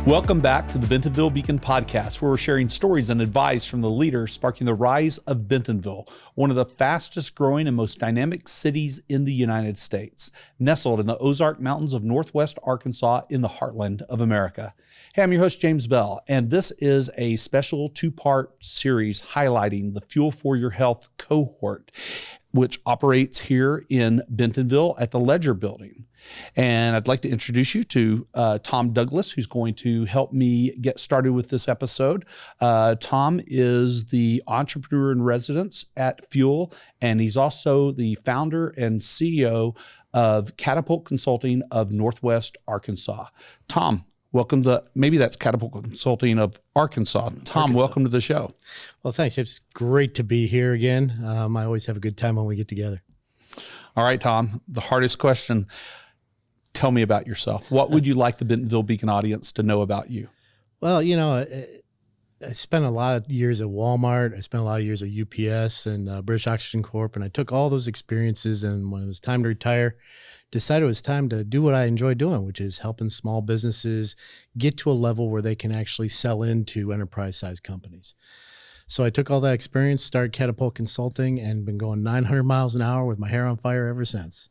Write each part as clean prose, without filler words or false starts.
Welcome back to the Bentonville Beacon podcast, where we're sharing stories and advice from the leaders sparking the rise of Bentonville, one of the fastest growing and most dynamic cities in the United States, nestled in the Ozark Mountains of Northwest Arkansas in the heartland of America. Hey, I'm your host, James Bell, and this is a special two-part series highlighting the Fuel for Your Health cohort, which operates here in Bentonville at the Ledger Building. And I'd like to introduce you to Tom Douglas, who's going to help me get started with this episode. Tom is the entrepreneur in residence at Fuel, and he's also the founder and CEO of Catapult Consulting of Northwest Arkansas. Tom, welcome to, maybe that's Catapult Consulting of Arkansas. Tom, welcome to the show. Well, thanks. It's great to be here again. I always have a good time when we get together. All right, Tom, the hardest question. Tell me about yourself. What would you like the Bentonville Beacon audience to know about you? Well, you know, I spent a lot of years at Walmart. I spent a lot of years at UPS and British Oxygen Corp. And I took all those experiences, and when it was time to retire, decided it was time to do what I enjoy doing, which is helping small businesses get to a level where they can actually sell into enterprise-sized companies. So I took all that experience, started Catapult Consulting, and been going 900 miles an hour with my hair on fire ever since.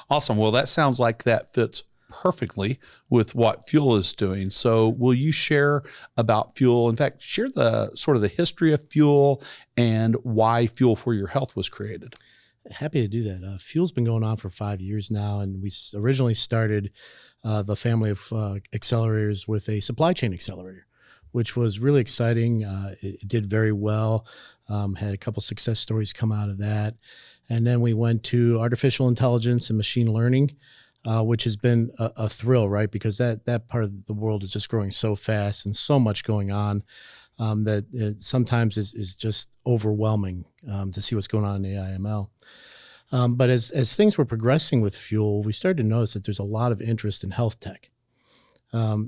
Awesome. Well, that sounds like that fits perfectly with what Fuel is doing. So will you share about Fuel? In fact, share the sort of the history of Fuel and why Fuel for Your Health was created. Happy to do that. Fuel's been going on for 5 years now, and we originally started the family of accelerators with a supply chain accelerator, which was really exciting. It did very well, had a couple success stories come out of that. And then we went to artificial intelligence and machine learning, which has been a thrill, right? Because that part of the world is just growing so fast and so much going on that it sometimes is just overwhelming to see what's going on in AI/ML. But as things were progressing with Fuel, we started to notice that there's a lot of interest in health tech.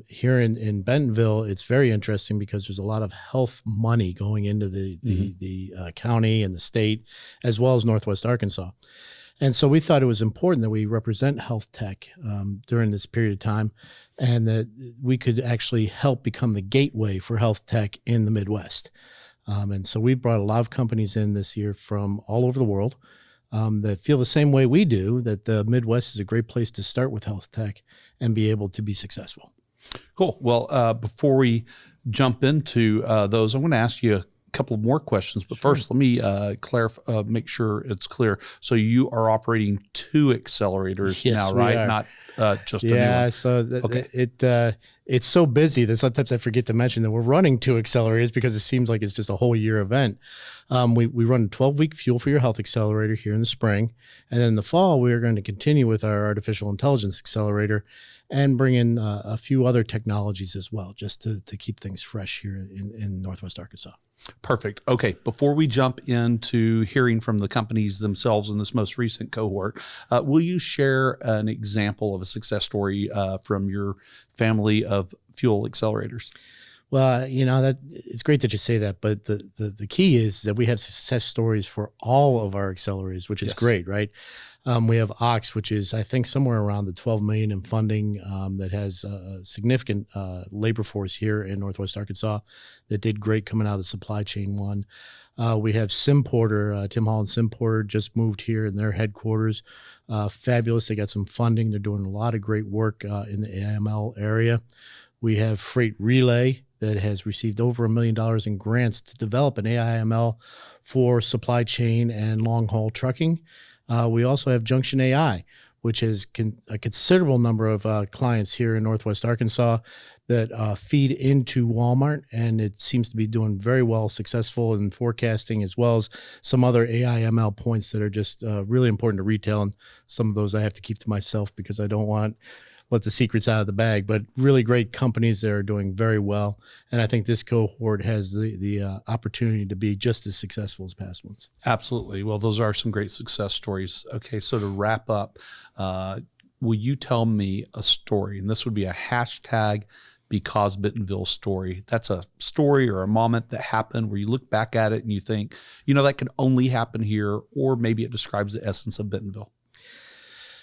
Here in Bentonville, it's very interesting because there's a lot of health money going into the county and the state, as well as Northwest Arkansas. And so we thought it was important that we represent health tech during this period of time, and that we could actually help become the gateway for health tech in the Midwest. And so we've brought a lot of companies in this year from all over the world that feel the same way we do, that the Midwest is a great place to start with health tech and be able to be successful. Cool. Well, before we jump into those, I'm going to ask you a couple of more questions. But first, let me clarify, make sure it's clear. So you are operating 2 accelerators now, right? Not just a new one. So it's so busy that sometimes I forget to mention that we're running 2 accelerators because it seems like it's just a whole year event. We run a 12-week Fuel for Your Health Accelerator here in the spring. And then in the fall, we are going to continue with our artificial intelligence accelerator and bring in a few other technologies as well, just to keep things fresh here in Northwest Arkansas. Perfect. Okay. Before we jump into hearing from the companies themselves in this most recent cohort, will you share an example of a success story from your family of Fuel accelerators? Well, you know, that it's great that you say that, but the key is that we have success stories for all of our accelerators, which is great, right? We have Ox, which is, I think, somewhere around the $12 million in funding that has a significant labor force here in Northwest Arkansas that did great coming out of the supply chain one. We have SimPorter, Tim Holland SimPorter just moved here in their headquarters. Fabulous. They got some funding. They're doing a lot of great work in the AML area. We have Freight Relay that has received over $1 million in grants to develop an AI/ML for supply chain and long-haul trucking. We also have Junction AI, which is a considerable number of clients here in Northwest Arkansas that feed into Walmart, and it seems to be doing very well, successful in forecasting, as well as some other AI/ML points that are just really important to retail. And some of those I have to keep to myself because I don't want let the secrets out of the bag, but really great companies that are doing very well. And I think this cohort has the opportunity to be just as successful as past ones. Absolutely. Well, those are some great success stories. Okay, so to wrap up, will you tell me a story? And this would be a hashtag because Bentonville story. That's a story or a moment that happened where you look back at it and you think, you know, that could only happen here, or maybe it describes the essence of Bentonville.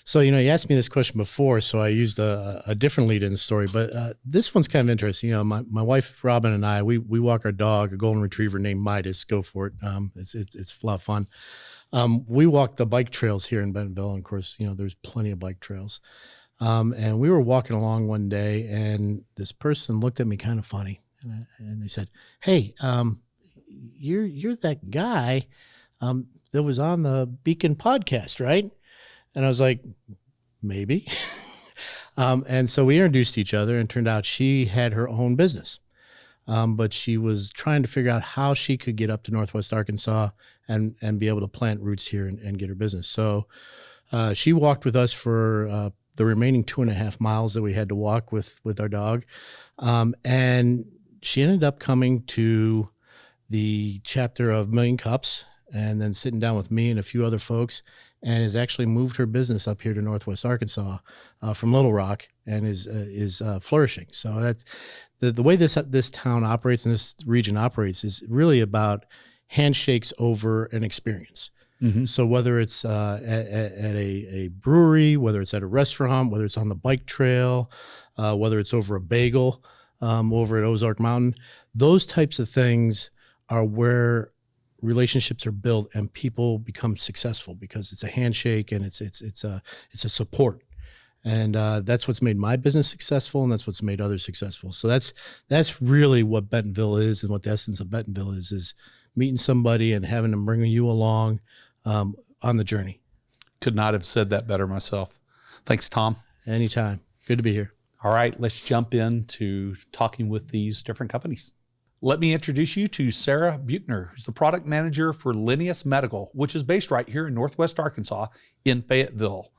So, you asked me this question before, so I used a different lead in the story, but this one's kind of interesting. My wife, Robin, and I, we walk our dog, a golden retriever named Midas. Go for it. It's a lot of fun. We walk the bike trails here in Bentonville. And of course, there's plenty of bike trails. And we were walking along one day, and this person looked at me kind of funny, and they said, "Hey, you're that guy that was on the Beacon podcast, right?" And I was like, "Maybe." And so we introduced each other, and it turned out she had her own business, but she was trying to figure out how she could get up to Northwest Arkansas and be able to plant roots here and get her business. So she walked with us for the remaining 2.5 miles that we had to walk with our dog. And she ended up coming to the chapter of Million Cups and then sitting down with me and a few other folks, and has actually moved her business up here to Northwest Arkansas from Little Rock, and is flourishing. So that's the way this town operates and this region operates is really about handshakes over an experience. Mm-hmm. So whether it's at a brewery, whether it's at a restaurant, whether it's on the bike trail, whether it's over a bagel over at Ozark Mountain, those types of things are where relationships are built and people become successful, because it's a handshake and it's a support. And that's what's made my business successful, and that's what's made others successful. So that's really what Bentonville is, and what the essence of Bentonville is meeting somebody and having them bring you along on the journey. Could not have said that better myself. Thanks, Tom. Anytime. Good to be here. All right, let's jump into talking with these different companies. Let me introduce you to Sarah Buechner, who's the product manager for Lineus Medical, which is based right here in Northwest Arkansas in Fayetteville.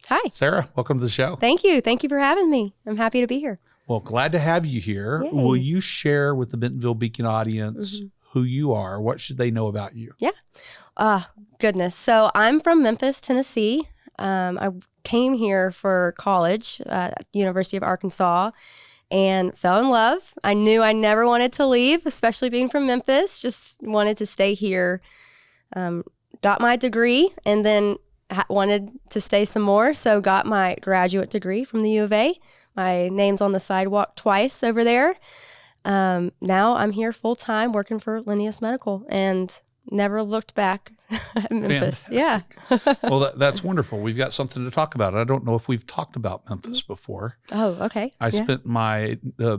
Hi. Sarah, welcome to the show. Thank you. Thank you for having me. I'm happy to be here. Well, glad to have you here. Yay. Will you share with the Bentonville Beacon audience who you are? What should they know about you? Yeah. Goodness. So I'm from Memphis, Tennessee. I came here for college at University of Arkansas and fell in love. I knew I never wanted to leave, especially being from Memphis. Just wanted to stay here. Got my degree and then wanted to stay some more. So got my graduate degree from the U of A. My name's on the sidewalk twice over there. Now I'm here full time working for Lineus Medical and never looked back at Memphis. Fantastic. Yeah. Well, that's wonderful. We've got something to talk about. I don't know if we've talked about Memphis before. Oh, okay. I spent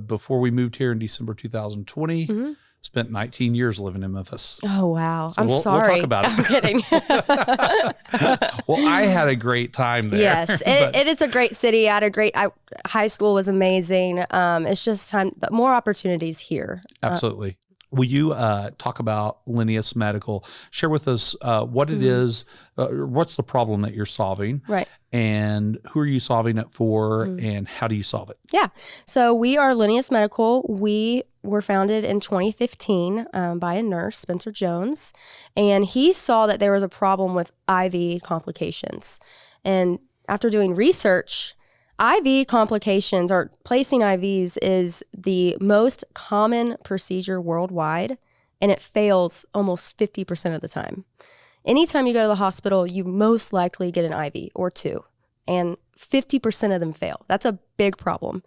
before we moved here in December 2020, spent 19 years living in Memphis. Oh, wow. So I'm We'll sorry. talk about it. I'm kidding. Well, I had a great time there. Yes, it's a great city. I had high school was amazing. It's just time, but more opportunities here. Absolutely. Will you talk about Lineus Medical? Share with us what it is, what's the problem that you're solving, Right. and who are you solving it for, and how do you solve it? Yeah. So we are Lineus Medical. We were founded in 2015 by a nurse, Spencer Jones, and he saw that there was a problem with IV complications. And after doing research, IV complications, or placing IVs, is the most common procedure worldwide, and it fails almost 50% of the time. Anytime you go to the hospital, you most likely get an IV or two, and 50% of them fail. That's a big problem.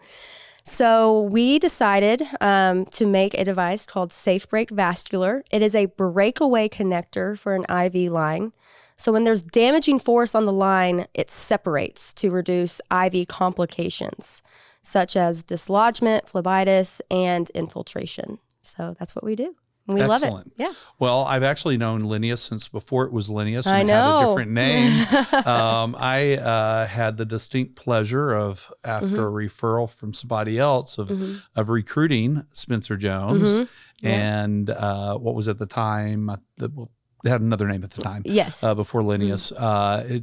So we decided to make a device called SafeBreak Vascular. It is a breakaway connector for an IV line. So when there's damaging force on the line, it separates to reduce IV complications, such as dislodgement, phlebitis, and infiltration. So that's what we do. And we love it. Yeah. Well, I've actually known Lineus since before it was Lineus and I had a know. different name. I had the distinct pleasure of, after a referral from somebody else, of recruiting Spencer Jones. And what was at the time, they had another name at the time. Yes. Before Lineus,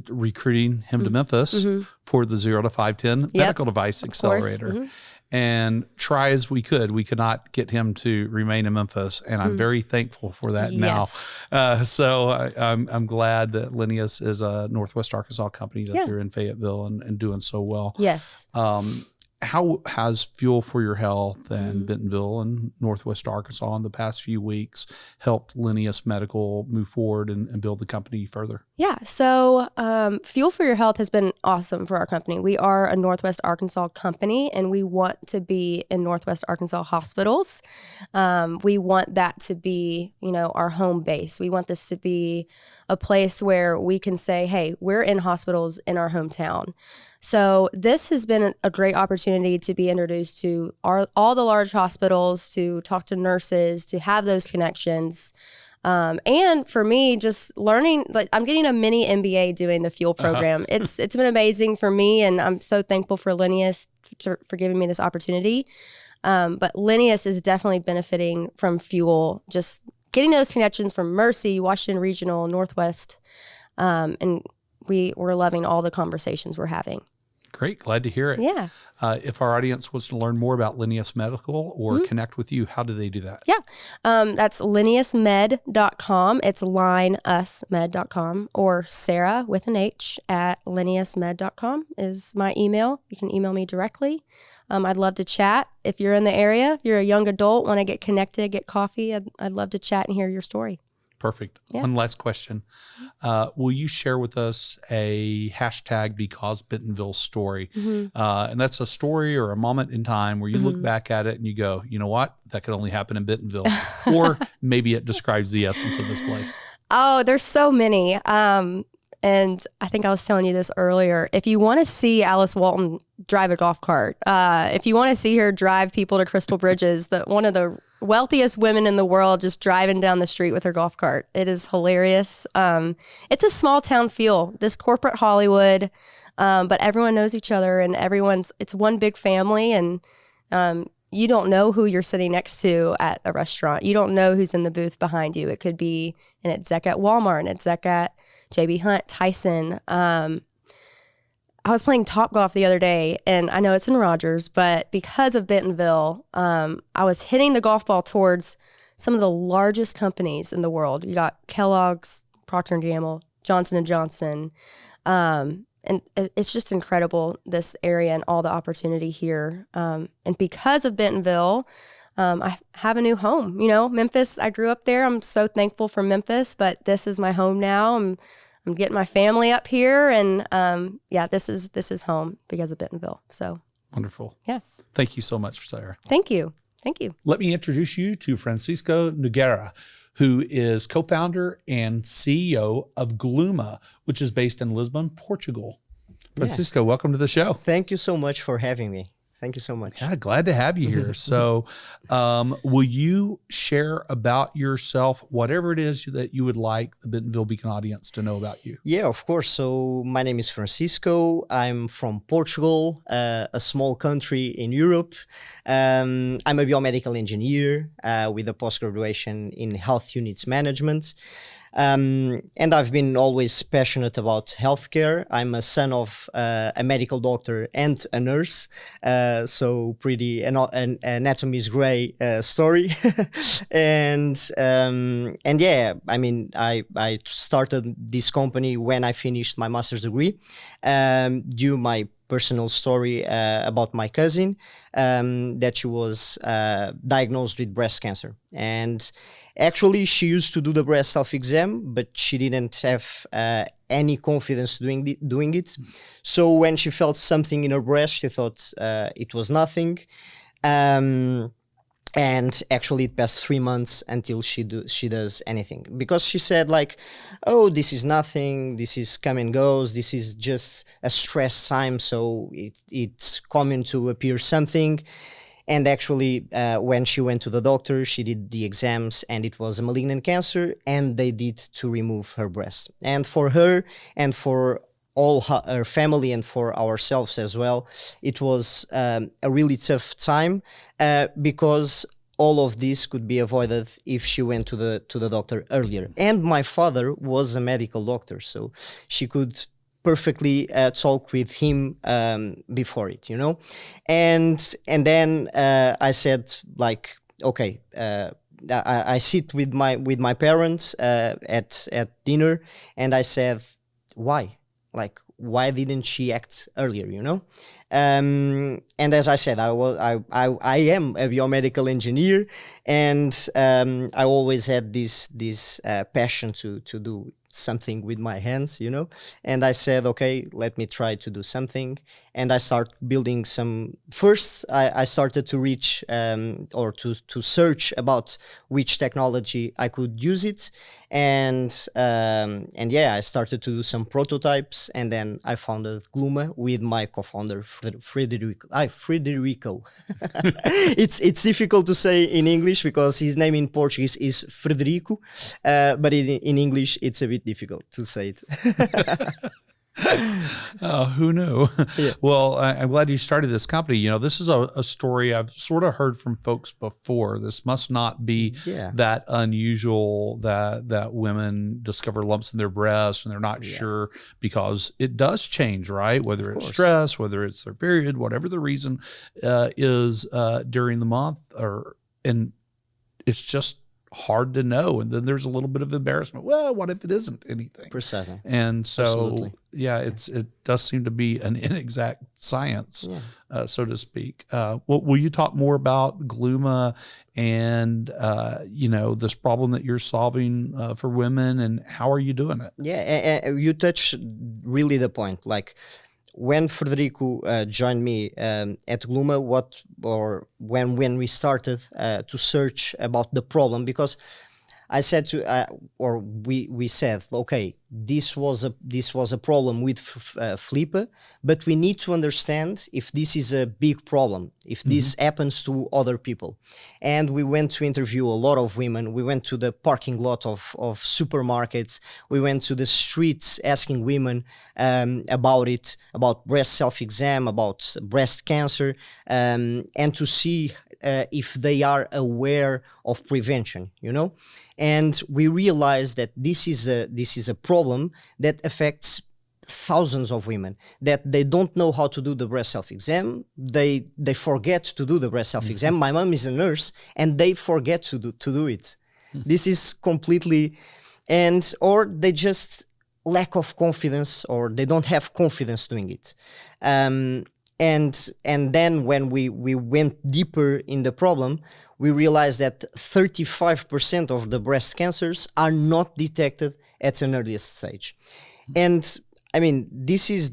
recruiting him to Memphis for the 0 to 510 medical device accelerator. And try as we could not get him to remain in Memphis. And I'm very thankful for that now. So I'm glad that Lineus is a Northwest Arkansas company, that they're in Fayetteville and doing so well. Yes. how has Fuel for Your Health and Bentonville and Northwest Arkansas in the past few weeks helped Lineus Medical move forward and build the company further? Yeah, so Fuel for Your Health has been awesome for our company. We are a Northwest Arkansas company, and we want to be in Northwest Arkansas hospitals. We want that to be, our home base. We want this to be a place where we can say, hey, we're in hospitals in our hometown. So this has been a great opportunity to be introduced to all the large hospitals, to talk to nurses, to have those connections. And for me, just learning, I'm getting a mini MBA doing the Fuel program. It's been amazing for me, and I'm so thankful for Lineus for giving me this opportunity. But Lineus is definitely benefiting from Fuel, just getting those connections from Mercy, Washington Regional, Northwest, and we're loving all the conversations we're having. Great. Glad to hear it. Yeah. If our audience wants to learn more about Lineus Medical or connect with you, how do they do that? Yeah. That's lineusmed.com. It's lineusmed.com, or Sarah with an H at lineusmed.com is my email. You can email me directly. I'd love to chat. If you're in the area, you're a young adult, want to get connected, get coffee, I'd love to chat and hear your story. Perfect. Yeah. One last question. Will you share with us a hashtag because Bentonville story? And that's a story or a moment in time where you look back at it and you go, you know what? That could only happen in Bentonville. Or maybe it describes the essence of this place. Oh, there's so many. And I think I was telling you this earlier. If you want to see Alice Walton drive a golf cart, if you want to see her drive people to Crystal Bridges, one of the wealthiest women in the world just driving down the street with her golf cart. It is hilarious. It's a small town feel, this corporate Hollywood, but everyone knows each other, and it's one big family, and you don't know who you're sitting next to at a restaurant. You don't know who's in the booth behind you. It could be an exec at Walmart, an exec at J.B. Hunt, Tyson. I was playing Topgolf the other day, and I know it's in Rogers, but because of Bentonville, I was hitting the golf ball towards some of the largest companies in the world. You got Kellogg's, Procter & Gamble, Johnson & Johnson, and it's just incredible, this area and all the opportunity here. And because of Bentonville, I have a new home. Memphis, I grew up there. I'm so thankful for Memphis, but this is my home now. I'm getting my family up here, and this is home because of Bentonville. So wonderful. Yeah. Thank you so much, Sarah. Thank you. Let me introduce you to Francisco Nogueira, who is co-founder and CEO of Glooma, which is based in Lisbon, Portugal. Francisco, welcome to the show. Thank you so much for having me. Thank you so much. Yeah, glad to have you here. So will you share about yourself, whatever it is that you would like the Bentonville Beacon audience to know about you? Yeah, of course. So my name is Francisco. I'm from Portugal, a small country in Europe. I'm a biomedical engineer with a post-graduation in health units management. And I've been always passionate about healthcare. I'm a son of a medical doctor and a nurse, so pretty an anatomy's gray story. and yeah, I mean, I started this company when I finished my master's degree, due my personal story about my cousin, that she was diagnosed with breast cancer. And actually, she used to do the breast self-exam, but she didn't have any confidence doing it. So when she felt something in her breast, she thought it was nothing. And actually, it passed 3 months until she does anything, because she said like, "Oh, this is nothing. This is come and goes. This is just a stress time. So it's coming to appear something." And actually, when she went to the doctor, she did the exams, and it was a malignant cancer, and they did to remove her breast. And for her, and for all her family, and for ourselves as well, it was a really tough time, because all of this could be avoided if she went to the doctor earlier. And my father was a medical doctor, so she could perfectly talk with him before it, and then I said like, okay, I sit with my parents at dinner, and I said, why? Like, why didn't she act earlier, you know? And as I said, I am a biomedical engineer, and I always had this passion to do something with my hands, you know. And I said, okay, let me try to do something. And I start building some. First, I started to reach or to search about which technology I could use it, and yeah, I started to do some prototypes, and then I founded Glooma with my co-founder Frederico. It's difficult to say in English because his name in Portuguese is Frederico, but in English it's a bit difficult to say it. Who knew? Yeah. Well, I'm glad you started this company. You know, this is a story I've sort of heard from folks before. This must not be that unusual that women discover lumps in their breasts and they're not sure, because it does change, right? Whether it's stress, whether it's their period, whatever the reason is during the month, and it's just hard to know. And then there's a little bit of embarrassment. Well, what if it isn't anything? Precisely. And so, Absolutely. it does seem to be an inexact science, so to speak. Will you talk more about Glooma and, this problem that you're solving for women, and how are you doing it? Yeah, you touch really the point. Like, when Frederico joined me at Glooma, when we started to search about the problem, because I said we said, okay, this was a problem with Felipe, but we need to understand if this is a big problem, if this happens to other people. And we went to interview a lot of women. We went to the parking lot of supermarkets. We went to the streets asking women about it, about breast self-exam, about breast cancer, and to see if they are aware of prevention, you know. And we realized that this is a problem that affects thousands of women, that they don't know how to do the breast self-exam. They forget to do the breast self-exam. My mom is a nurse, and they forget to do it. This is completely, or they just lack of confidence, or they don't have confidence doing it. And then when we went deeper in the problem, we realized that 35% of the breast cancers are not detected at an earliest stage. And I mean, this is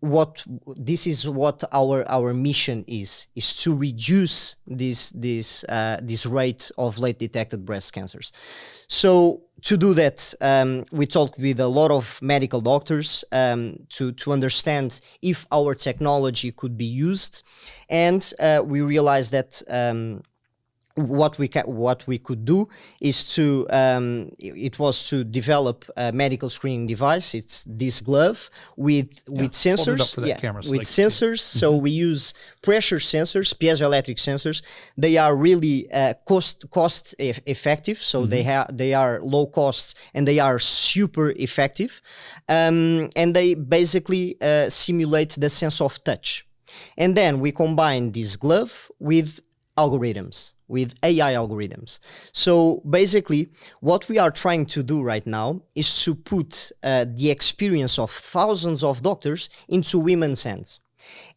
what our mission is to reduce this rate of late detected breast cancers. So to do that, we talked with a lot of medical doctors to understand if our technology could be used, and we realized that what we could do is to develop a medical screening device. It's this glove with sensors. Sensors. So we use pressure sensors, piezoelectric sensors. They are really cost effective. So they are low cost, and they are super effective. And they basically simulate the sense of touch. And then we combine this glove with algorithms, with AI algorithms. So basically, what we are trying to do right now is to put the experience of thousands of doctors into women's hands.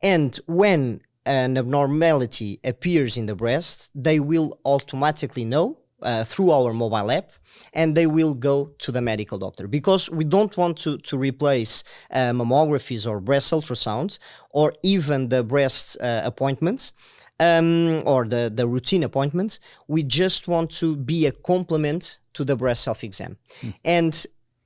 And when an abnormality appears in the breast, they will automatically know through our mobile app, and they will go to the medical doctor, because we don't want to replace mammographies or breast ultrasounds, or even the breast appointments, or the routine appointments. We just want to be a complement to the breast self-exam. And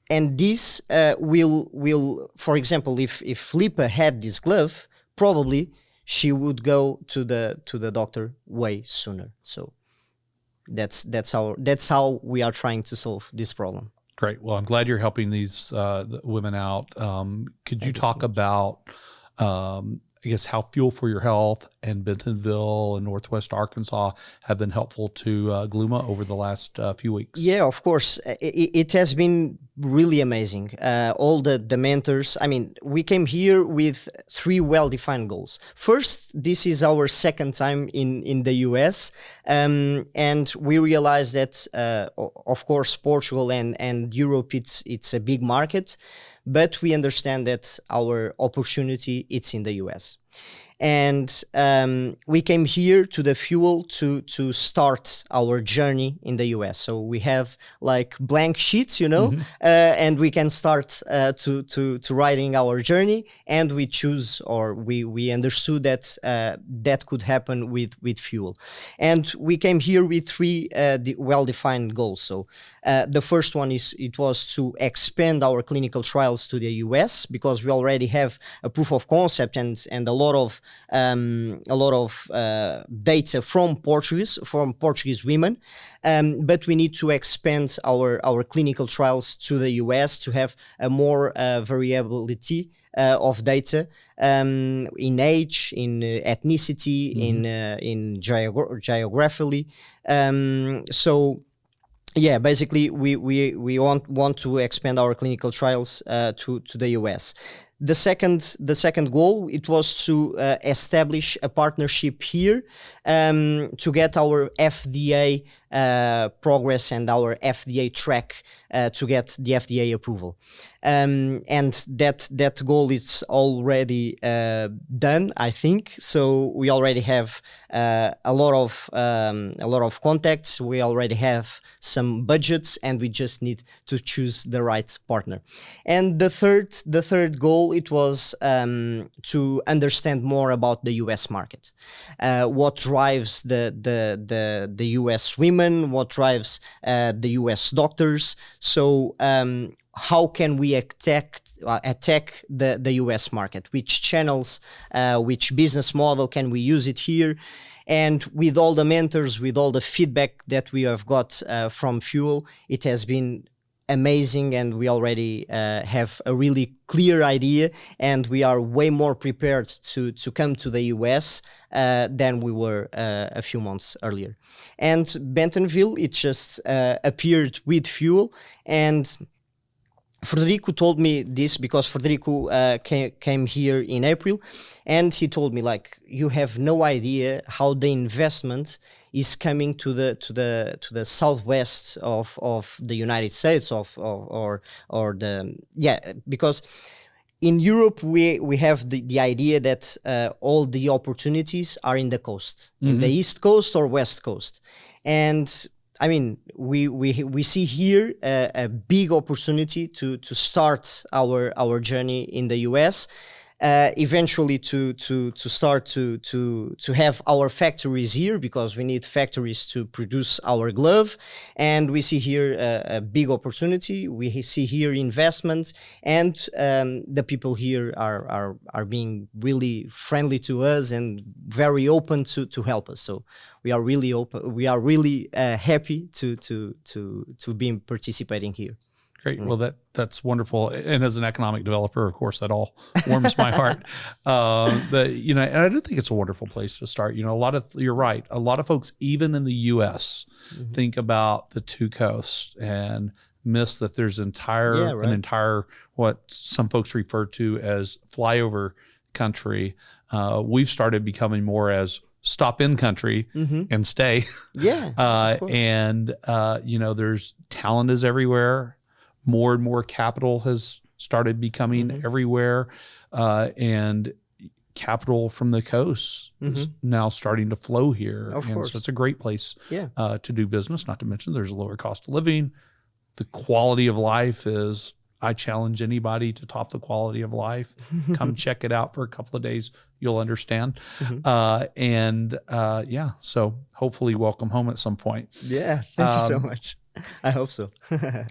this will, for example, if Felipe had this glove, probably she would go to the doctor way sooner. So that's how we are trying to solve this problem. Great. Well, I'm glad you're helping these women out. Could you talk about I guess how Fuel for Your Health and Bentonville and Northwest Arkansas have been helpful to Glooma over the last few weeks? Yeah, of course. It has been really amazing. All the mentors. I mean, we came here with 3 well-defined goals. First, this is our second time in the US, and we realized that, of course, Portugal and Europe, it's a big market. but we understand that our opportunity it's in the US. And we came here to the Fuel to start our journey in the US. So we have like blank sheets, and we can start to writing our journey. And we choose, or we understood that that could happen with Fuel. And we came here with three well-defined goals. So the first one was to expand our clinical trials to the US, because we already have a proof of concept and a lot of data from Portuguese women, but we need to expand our clinical trials to the US to have a more variability of data in age, in ethnicity, in geographically. So yeah, basically we want to expand our clinical trials to the US. The second goal, it was to establish a partnership here to get our FDA progress and our FDA track to get the FDA approval. And that goal is already done, I think. So we already have a lot of contacts. We already have some budgets, and we just need to choose the right partner. And the third goal, it was to understand more about the US market. What drives the US women? What drives the US doctors? So how can we attack the US market? Which channels, which business model can we use it here? And with all the mentors, with all the feedback that we have got from Fuel, it has been amazing, and we already have a really clear idea, and we are way more prepared to come to the US than we were a few months earlier. And Bentonville, it just appeared with Fuel, and Frederico told me this because Frederico came here in April, and he told me, like, you have no idea how the investment is coming to the southwest of the United States because in Europe we have the idea that all the opportunities are in the coast, in the East Coast or West Coast, and I mean, we see here a big opportunity to start our journey in the US, eventually to start to have our factories here, because we need factories to produce our glove, and we see here a big opportunity. We see here investments, and the people here are being really friendly to us and very open to help us. So we are really open. We are really happy to be participating here. Great. Well, that's wonderful. And as an economic developer, of course, that all warms my heart. And I do think it's a wonderful place to start. You're right. A lot of folks, even in the U.S., think about the two coasts and miss that there's an entire what some folks refer to as flyover country. We've started becoming more as stop in country and stay. Yeah. There's talent is everywhere. More and more capital has started becoming everywhere, and capital from the coast is now starting to flow here. Of course. So it's a great place to do business, not to mention there's a lower cost of living. The quality of life is, I challenge anybody to top the quality of life. Come check it out for a couple of days. You'll understand. So hopefully welcome home at some point. Yeah, thank you so much. I hope so.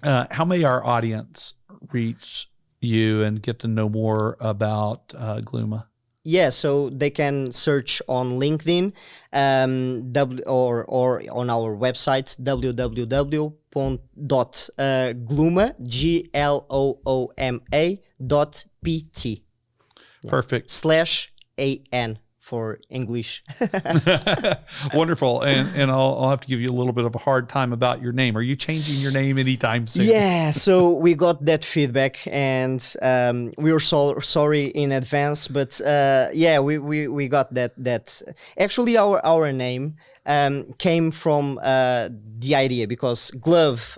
How may our audience reach you and get to know more about Glooma? Yeah, so they can search on LinkedIn or on our website, www.glooma.pt. Perfect. /AN for English. Wonderful. And I'll have to give you a little bit of a hard time about your name. Are you changing your name anytime soon? Yeah, so we got that feedback, and we were sorry in advance, but we got that. Actually, our name came from the idea, because glove,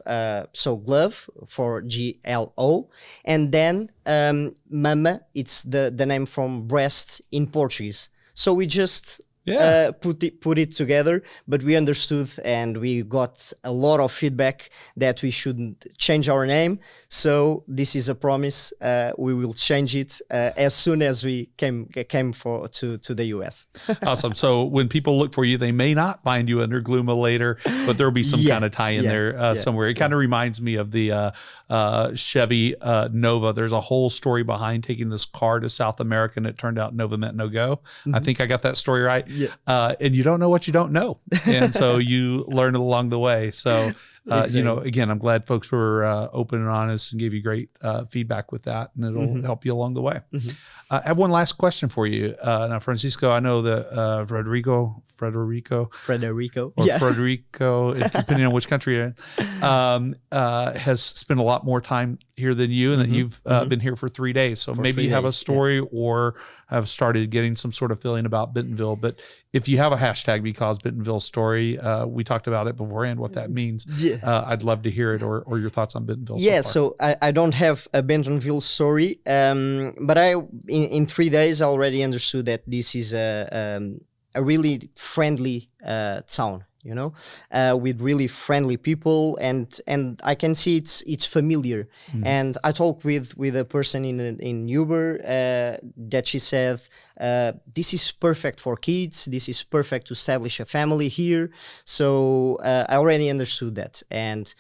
so glove for GLO, and then mama, it's the name from breast in Portuguese. So we just put it together, but we understood, and we got a lot of feedback that we shouldn't change our name. So this is a promise. We will change it as soon as we came to the US. Awesome. So when people look for you, they may not find you under Glooma later, but there'll be some kind of tie in there somewhere. It kind of reminds me of the Chevy Nova. There's a whole story behind taking this car to South America, and it turned out Nova meant no go. I think I got that story right. And you don't know what you don't know. And so you learn it along the way. So, Exactly. Again, I'm glad folks were open and honest and gave you great feedback with that, and it'll help you along the way. I have one last question for you. Now, Francisco, I know that Frederico, or Frederico, it's depending on which country you're in, has spent a lot more time here than you, and that you've been here for 3 days. So maybe you have a story or have started getting some sort of feeling about Bentonville. But if you have a hashtag Because Bentonville story, we talked about it beforehand, what that means. I'd love to hear it, or your thoughts on Bentonville. So I don't have a Bentonville story, but in 3 days I already understood that this is a really friendly town, with really friendly people, and I can see it's familiar. And I talked with a person in Uber that she said, this is perfect for kids. This is perfect to establish a family here. So I already understood that. And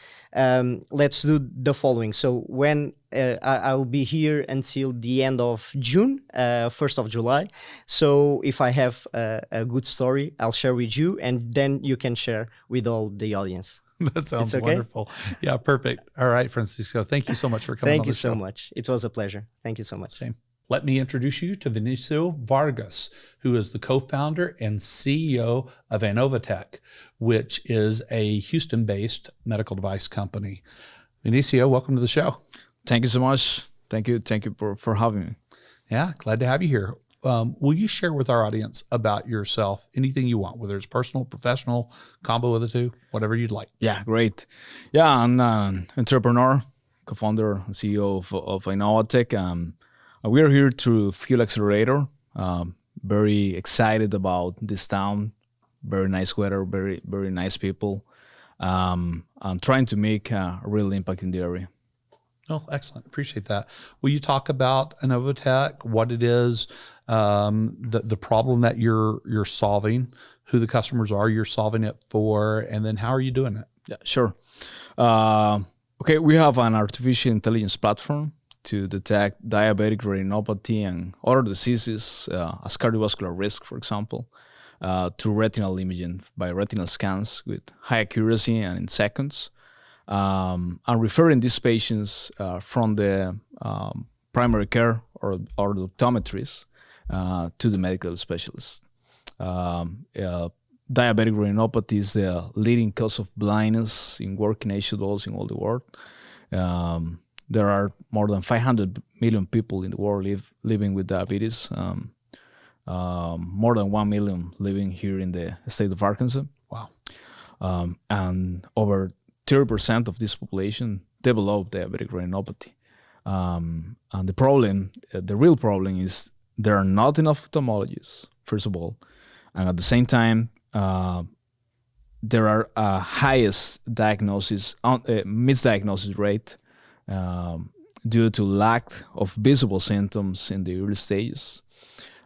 let's do the following. So when I will be here until the end of June, 1st of July. So if I have a good story, I'll share with you, and then you can share with all the audience. That sounds wonderful. Yeah, perfect. All right, Francisco, thank you so much for coming on the show. Thank you so much. It was a pleasure. Thank you so much. Same. Let me introduce you to Vinicio Vargas, who is the co-founder and CEO of Ainnova Tech, which is a Houston-based medical device company. Vinicio, welcome to the show. Thank you so much. Thank you for having me. Yeah, glad to have you here. Will you share with our audience about yourself, anything you want, whether it's personal, professional, combo of the two, whatever you'd like? Yeah, great. Yeah, I'm an entrepreneur, co-founder and CEO of Ainnova Tech. We are here to Fuel Accelerator. Very excited about this town. Very nice weather, very, very nice people. I'm trying to make a real impact in the area. Oh, excellent. Appreciate that. Will you talk about Ainnova Tech, what it is, the problem that you're solving, who the customers are you're solving it for, and then how are you doing it? Yeah, sure. Okay, we have an artificial intelligence platform to detect diabetic retinopathy and other diseases as cardiovascular risk, for example, through retinal imaging by retinal scans with high accuracy and in seconds. And referring these patients from the primary care or the optometrist to the medical specialist. Diabetic retinopathy is the leading cause of blindness in working age adults in all the world. There are more than 500 million people in the world living with diabetes. More than 1 million living here in the state of Arkansas. Wow. And over 30% of this population develop diabetic retinopathy. And the real problem is there are not enough ophthalmologists, first of all. And at the same time, there are highest misdiagnosis rate due to lack of visible symptoms in the early stages.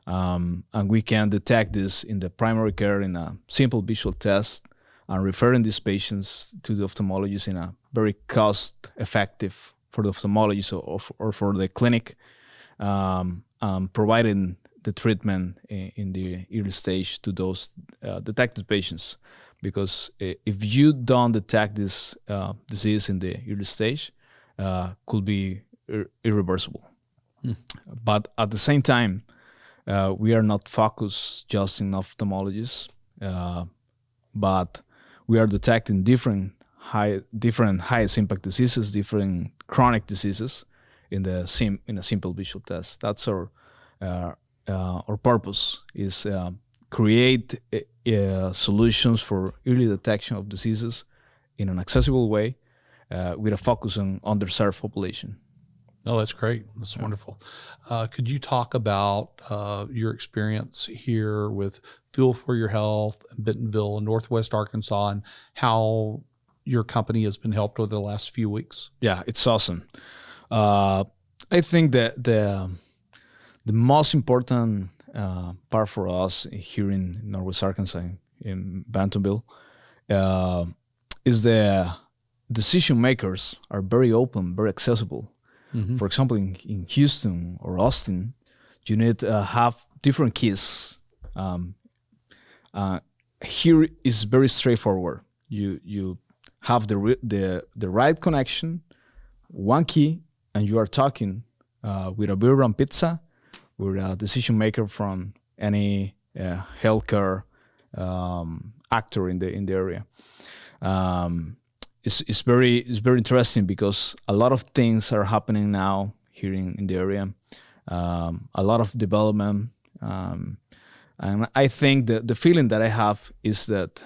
And we can detect this in the primary care in a simple visual test and referring these patients to the ophthalmologist in a very cost-effective for the ophthalmologist or for the clinic, providing the treatment in the early stage to those detected patients. Because if you don't detect this disease in the early stage, could be irreversible. But at the same time, we are not focused just in ophthalmologies, but we are detecting different highest impact diseases, different chronic diseases in a simple visual test. That's our purpose is create solutions for early detection of diseases in an accessible way with a focus on underserved population. Oh, that's great. That's wonderful. Could you talk about your experience here with Fuel for Your Health, Bentonville and Northwest Arkansas, and how your company has been helped over the last few weeks? Yeah, it's awesome. I think that the most important part for us here in Northwest Arkansas, in Bentonville, is the decision makers are very open, very accessible. For example, in Houston or Austin, you need to have different keys. Here is very straightforward. You have the right connection, one key, and you are talking with a burger and pizza, with a decision maker from any healthcare actor in the area. It's very interesting because a lot of things are happening now here in the area, a lot of development, and I think the feeling that I have is that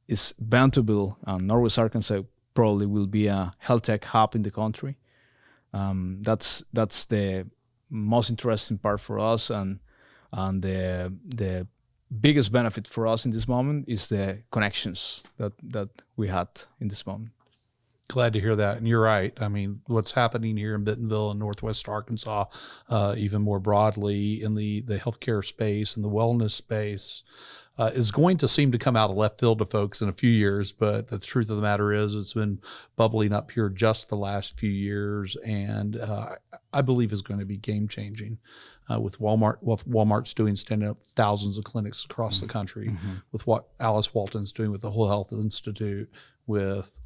is Bentonville and Northwest Arkansas probably will be a health tech hub in the country. That's the most interesting part for us, and the biggest benefit for us in this moment is the connections that we had in this moment. Glad to hear that. And you're right. I mean, what's happening here in Bentonville and Northwest Arkansas, even more broadly in the healthcare space and the wellness space, is going to seem to come out of left field to folks in a few years. But the truth of the matter is it's been bubbling up here just the last few years, and I believe is going to be game changing. With Walmart's doing, standing up thousands of clinics across the country, with what Alice Walton's doing with the Whole Health Institute, with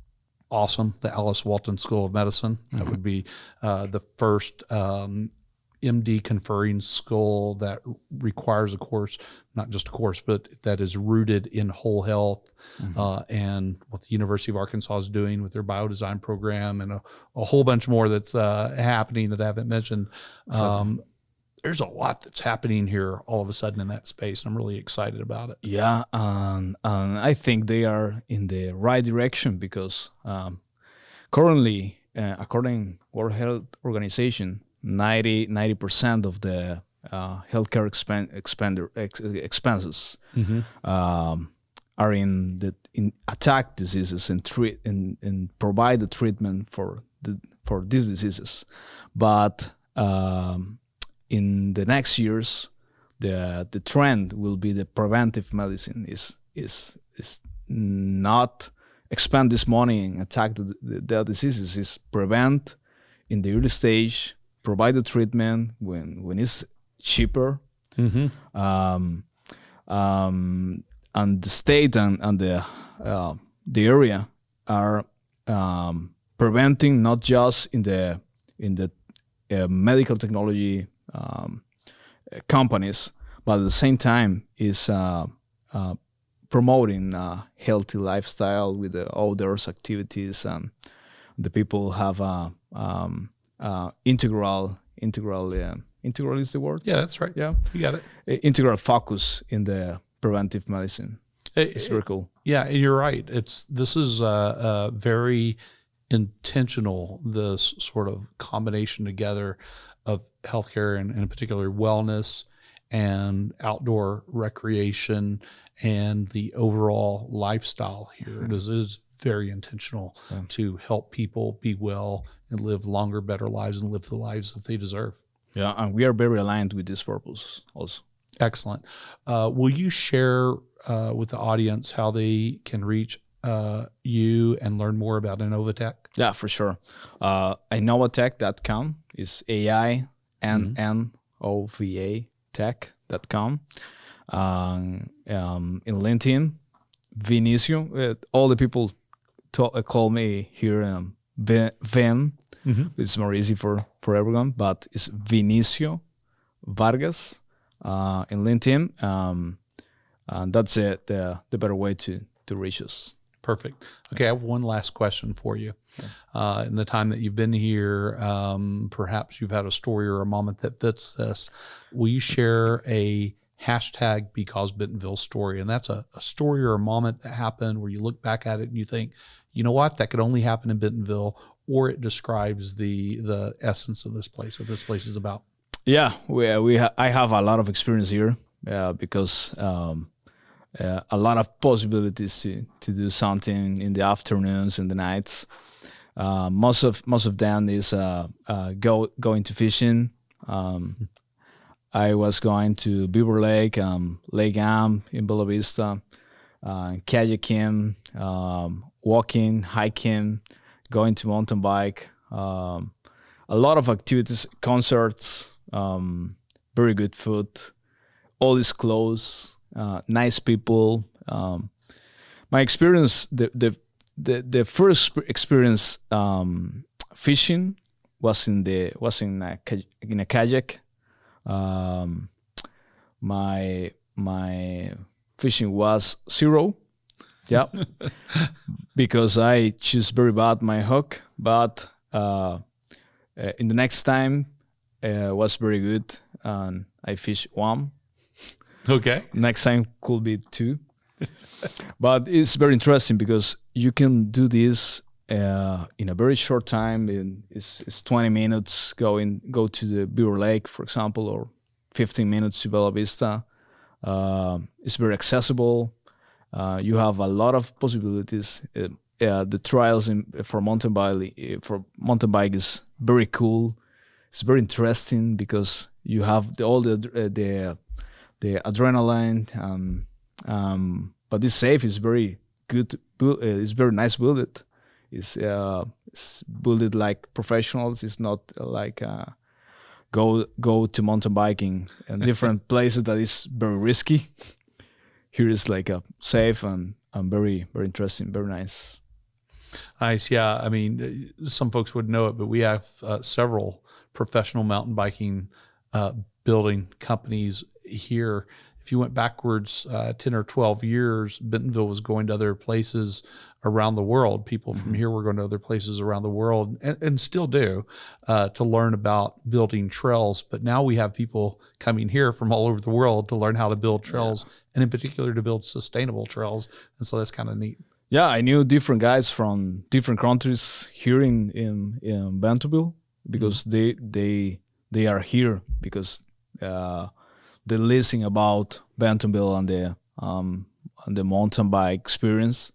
the Alice Walton School of Medicine. That would be the first MD conferring school that requires a course, not just a course, but that is rooted in whole health, and what the University of Arkansas is doing with their biodesign program, and a whole bunch more that's happening that I haven't mentioned. There's a lot that's happening here all of a sudden in that space, and I'm really excited about it. Yeah, and I think they are in the right direction because currently, according to World Health Organization, 90% of the healthcare expenses are in attack diseases and provide the treatment for these diseases, but in the next years, the trend will be the preventive medicine is not expand this money and attack the diseases. Is prevent in the early stage, provide the treatment when it's cheaper, and the state and the area are preventing not just in the medical technology companies, but at the same time is promoting a healthy lifestyle with the outdoors activities, and the people have integral is the word? Yeah, that's right. Yeah, you got it. Integral focus in the preventive medicine. It's very cool. Yeah, you're right. This is very intentional, this sort of combination together of healthcare and in particular wellness and outdoor recreation and the overall lifestyle here. It is very intentional to help people be well and live longer, better lives and live the lives that they deserve. Yeah, and we are very aligned with this purpose also. Excellent. Will you share with the audience how they can reach you and learn more about Ainnova Tech? Yeah, for sure. Ainnovatech.com is AINNOVA tech.com. In LinkedIn, Vinicio. All the people call me here Vin. It's more easy for everyone, but it's Vinicio Vargas in LinkedIn. And that's it, the better way to reach us. Perfect. Okay, I have one last question for you. In the time that you've been here, perhaps you've had a story or a moment that fits this. Will you share a hashtag Because Bentonville story? And that's a story or a moment that happened where you look back at it and you think, you know what, that could only happen in Bentonville, or it describes the essence of this place, what this place is about. Yeah, I have a lot of experience here because a lot of possibilities to do something in the afternoons and the nights. Most of them is going to fishing. I was going to Beaver Lake, Lake Am in Bella Vista, kayaking, walking, hiking, going to mountain bike. A lot of activities, concerts, very good food. All is close. Nice people. My experience, the first experience fishing was in a kayak. My fishing was zero. Yeah, because I choose very bad my hook. But in the next time, was very good, and I fish one. Okay. Next time could be two. But it's very interesting because you can do this in a very short time. It's 20 minutes go to the Beaver Lake, for example, or 15 minutes to Bella Vista. It's very accessible. You have a lot of possibilities. The trials for mountain bike is very cool. It's very interesting because you have all the adrenaline, but it's safe. It's very good. It's very nice built. It's built like professionals. It's not like go to mountain biking in different places that is very risky. Here is like a safe and very interesting, very nice. Nice, yeah. I mean, some folks would know it, but we have several professional mountain biking building companies here. If you went backwards 10 or 12 years, Bentonville was going to other places around the world. People from here were going to other places around the world and still do to learn about building trails. But now we have people coming here from all over the world to learn how to build trails, and in particular to build sustainable trails. And so that's kind of neat. Yeah, I knew different guys from different countries here in Bentonville because they are here because they're listening about Bentonville and the mountain bike experience.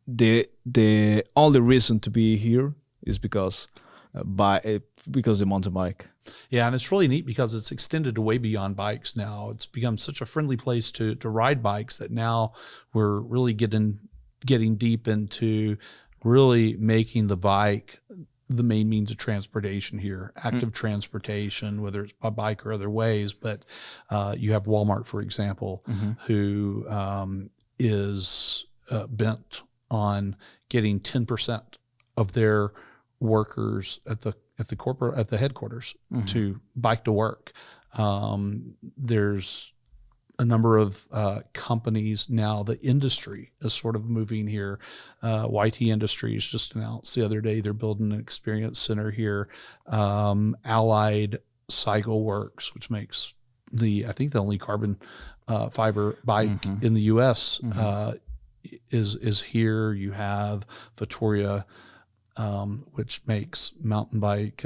The only reason to be here is because the mountain bike. Yeah, and it's really neat because it's extended way beyond bikes now. It's become such a friendly place to ride bikes that now we're really getting deep into really making the bike the main means of transportation here, active transportation, whether it's by bike or other ways. But you have Walmart, for example, who is bent on getting 10% of their workers at the headquarters to bike to work. There's a number of companies now. The industry is sort of moving here. YT Industries just announced the other day they're building an experience center here. Allied Cycle Works, which makes I think the only carbon fiber bike in the U.S. Is here. You have Vittoria, which makes mountain bike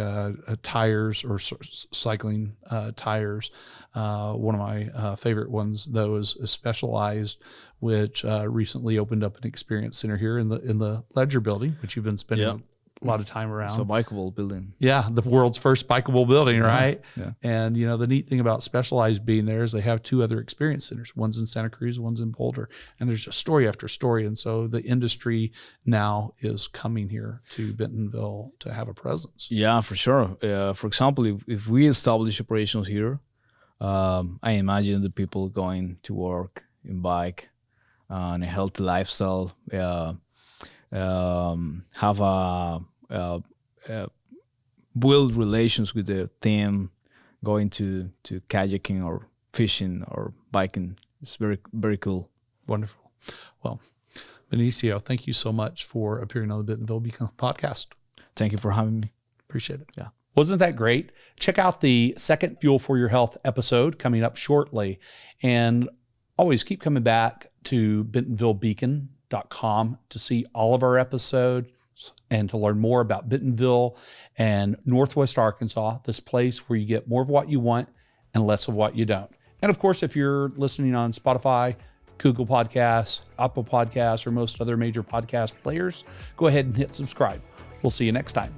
tires or cycling tires. One of my favorite ones, though, is Specialized, which recently opened up an experience center here in the Ledger building, which you've been spending a lot of time around. It's a bikeable building. Yeah, the world's first bikeable building, right? Yeah. And the neat thing about Specialized being there is they have two other experience centers. One's in Santa Cruz, one's in Boulder, and there's just story after story. And so the industry now is coming here to Bentonville to have a presence. Yeah, for sure. For example, if we establish operations here, I imagine the people going to work in bike and a healthy lifestyle. Have build relations with the team, going to kayaking or fishing or biking. It's very, very cool. Wonderful. Well, Vinicio, thank you so much for appearing on the Bentonville Beacon podcast. Thank you for having me. Appreciate it. Yeah. Wasn't that great? Check out the second Fuel for Your Health episode coming up shortly. And always keep coming back to BentonvilleBeacon.com to see all of our episodes and to learn more about Bentonville and Northwest Arkansas, this place where you get more of what you want and less of what you don't. And of course, if you're listening on Spotify, Google Podcasts, Apple Podcasts, or most other major podcast players, go ahead and hit subscribe. We'll see you next time.